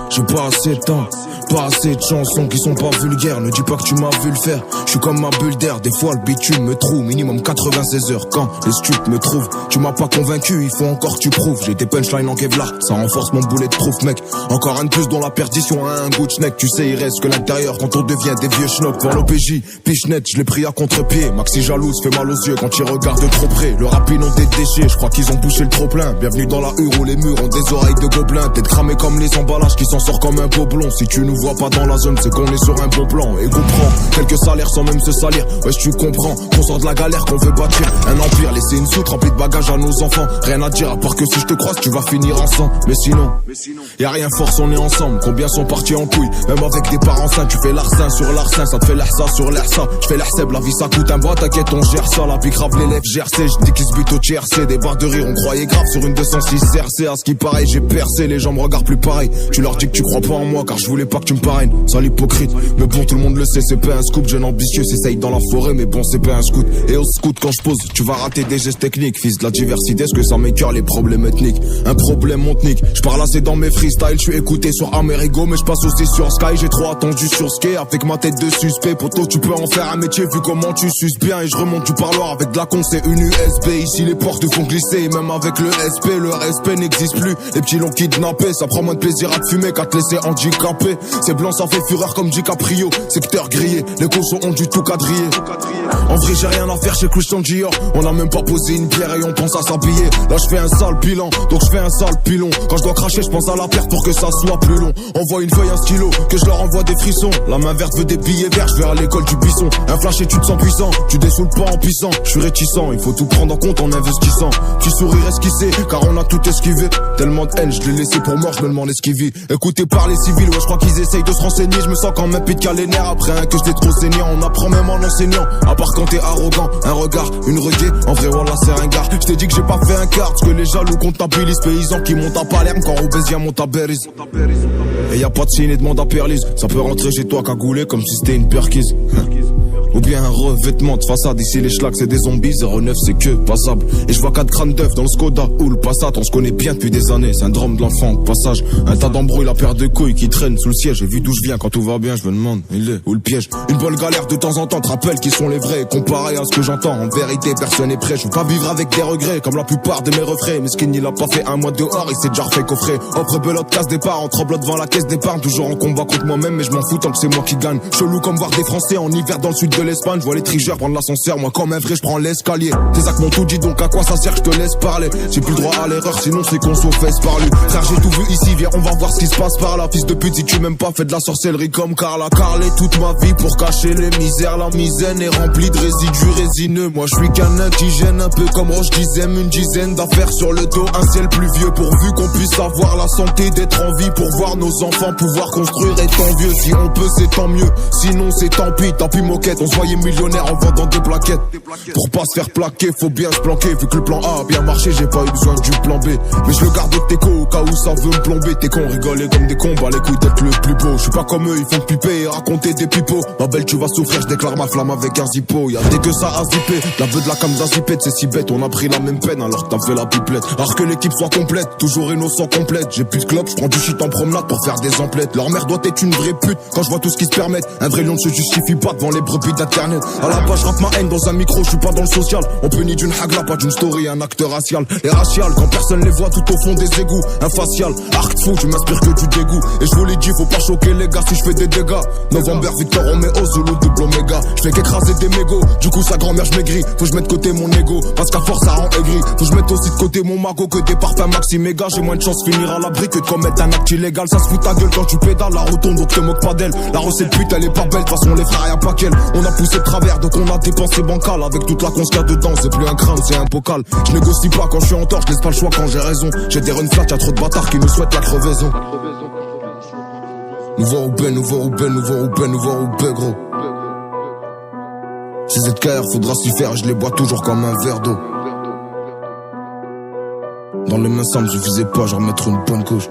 J'ai pas assez de temps, pas assez de chansons qui sont pas vulgaires. Ne dis pas que tu m'as vu le faire. Je suis comme ma bulle d'air, des fois le bitume me trouve. Minimum 96 heures quand les stups me trouvent. Tu m'as pas convaincu, il faut encore que tu prouves. J'ai des punchlines en Kevlar, ça renforce mon boulet de proof mec. Encore un de plus dont la perdition a un goût de schneck. Tu sais il reste que l'intérieur quand on devient des vieux schnocks. Pour l'OPJ, pichenette, je l'ai pris à contre-pied. Maxi jalouse, fait mal aux yeux quand il regarde trop près. Le rap ils ont des déchets, je crois qu'ils ont bouché le trop plein. Bienvenue dans la hure où les murs ont des oreilles de gobelins. Tête cramée comme les emballages qui s'en sort comme un boblon. Si tu nous vois pas dans la zone, c'est qu'on est sur un bon plan. Et comprends, quelques salaires sans même se salir. Ouais, tu comprends qu'on sort de la galère, qu'on veut bâtir un empire. Laisser une soute remplie de bagages à nos enfants. Rien à dire à part que si je te croise, tu vas finir ensemble. Mais sinon, y'a rien force, on est ensemble. Combien sont partis en couille, même avec des parents sains. Tu fais l'arsen sur l'arsen, ça te fait l'air ça sur l'air ça. Je fais l'air seb, la vie ça coûte un bois, t'inquiète on gère ça. La vie grave l'élève GRC, je dis qu'ils se butent au TRC. Des barres de rire, on croyait grave sur une 206 CRC. À ce qui paraît, j'ai percé, les gens me regardent plus pareil. Tu leur dis que tu crois pas en moi, car je voulais pas que tu me parraines. Sale hypocrite, mais bon tout le monde le sait, c'est pas un scoop. Jeune ambitieux, s'essaye dans la forêt, mais bon c'est pas un scout. Et au scout quand je pose, tu vas rater des gestes techniques. Fils de la diversité, est-ce que ça m'écœure les problèmes ethniques? Un problème on te nique, je parle assez dans mes freestyles. Je suis écouté sur Amerigo, mais je passe aussi sur Sky. J'ai trop attendu sur Ski, avec ma tête de suspect. Poto tu peux en faire un métier vu comment tu suces bien. Et je remonte du parloir avec de la con, c'est une USB. Ici les portes font glisser, et même avec le SP, le respect n'existe plus. Les petits l'ont kidnappé, ça prend moins de plaisir à te fumer qu'à te laisser handicapé. C'est blanc, ça fait fureur comme DiCaprio. Secteur grillé, les cochons ont du tout quadrillé. En vrai j'ai rien à faire chez Christian Dior. On a même pas posé une pierre et on pense à s'habiller. Là je fais un sale bilan, donc je fais un sale pilon. Quand je dois cracher je pense à la perte pour que ça soit plus long. Envoie une feuille, un stylo, que je leur envoie des frissons. La main verte veut des billets verts, je vais à l'école du buisson. Un flash et tu te sens puissant, tu dessoules pas en puissant. Je suis réticent, il faut tout prendre en compte en investissant. Tu souris esquissé, car on a tout esquivé. Tellement de haine, je l'ai laissé pour mort, je me demande ce qu'il vit. Écoutez par les civils, ouais je crois qu'ils essayent de se renseigner. Je me sens comme un pit les nerfs après un que je t'ai trop saignant. On apprend même en enseignant, à part quand t'es arrogant. Un regard, une reggae, en vrai voilà c'est un gars. Je t'ai dit que j'ai pas fait un quart, parce que les jaloux comptabilisent. Paysans qui montent à Palerme quand Robésien monte à Beriz. Et y a pas de signe et demande à Perlise. Ça peut rentrer chez toi cagoulé comme si c'était une perquise. Ou bien un revêtement de façade. Ici les schlags c'est des zombies, 09 c'est que passable. Et je vois 4 crânes d'œufs dans le Skoda ou le Passat. On se connaît bien depuis des années, syndrome de l'enfant au passage. Un tas d'embrouilles, la paire de couilles qui traîne sous le siège. J'ai vu d'où je viens, quand tout va bien je me demande il est où le piège. Une bonne galère de temps en temps te rappelle qui sont les vrais. Comparé à ce que j'entends, en vérité personne n'est prêt. Je veux pas vivre avec des regrets comme la plupart de mes refrains. Mesquine il a pas fait un mois dehors, il s'est déjà refait coffrer. Offre belote, casse départ, en tremblant devant la caisse d'épargne. Toujours en combat contre moi-même mais je m'en fous tant que c'est moi qui gagne. Chelou comme voir des Français en hiver dans le sud de l'Espagne. Je vois les trigeurs prendre l'ascenseur, moi comme un vrai je prends l'escalier. Tes actes m'ont tout dit donc à quoi ça sert, je te laisse parler. J'ai plus le droit à l'erreur sinon c'est qu'on s'en fesse par lui. Frère j'ai tout vu ici, viens on va voir ce qui se passe par là. Fils de pute si tu m'aimes pas fais de la sorcellerie comme Carla. Carlé toute ma vie pour cacher les misères. La misaine est remplie de résidus résineux. Moi je suis qu'un indigène un peu comme Roche Dizem. Une dizaine d'affaires sur le dos, un ciel pluvieux. Pourvu qu'on puisse avoir la santé d'être en vie. Pour voir nos enfants pouvoir construire étant vieux. Si on peut c'est tant mieux, sinon c'est tant pis. Tant pis moquette, on se voyait millionnaire en vendant des plaquettes. Pour pas se faire plaquer, faut bien se planquer. Vu que le plan A a bien marché, j'ai pas eu besoin du plan B. Mais je le garde de Teco au cas où ça veut me plomber. T'es con, rigoler comme des cons, bah les couilles d'être le plus beau. Je suis pas comme eux, ils font piper et raconter des pipeaux. Ma belle, tu vas souffrir, je déclare ma flamme avec un zippo. Y'a dès que ça a zippé, la veuve de la cam d'azipette, c'est si bête. On a pris la même peine alors que t'as fait la pipelette. Alors que l'équipe soit complète, toujours innocent complète. J'ai plus de clopes, je prends du shit en promenade pour faire des emplettes. Leur mère doit être une vraie pute quand je vois tout ce qu'ils se permettent. Un vrai lion ne se justifie pas devant les brebis d'internet. À la base, je rappe ma haine dans un micro, je suis pas dans le social. On peut ni d'une hagla, pas d'une story, un acte racial. Les raciales, quand personne les voit tout au fond des égouts. Un facial, arc fou, tu m'inspires que du dégoût. Et je vous l'ai dit, faut pas choquer les gars si je fais des dégâts. November, Victor, Romeo, Zulu, double Omega. Je fais qu'écraser des mégots, du coup sa grand-mère je maigris. Faut que je mette de côté mon ego, parce qu'à force ça rend aigri. Faut que je mette aussi de côté mon magot que des parfums maxi méga. J'ai moins de chance de finir à l'abri que de commettre un acte illégal. Ça se fout ta gueule quand tu pédales, la rotonde donc te moque pas d'elle. La recette pute elle est pas belle, de toute façon les frères y'a pas qu'elle. On a poussé de travers donc on a dépensé bancal. Avec toute la cons qu'il y a dedans, c'est plus un crâne, c'est un bocal. Je négocie pas quand je suis en tort, je laisse pas le choix quand j'ai raison. J'ai des run flat, y'a trop de bâtards qui me souhaitent la crevaison. Nouveau Roubaix, nouveau Roubaix, nouveau Roubaix, nouveau Roubaix gros. Ces ZKR faudra s'y faire, je les bois toujours comme un verre d'eau. Dans les mains ça me suffisait pas, je remettre une bonne couche.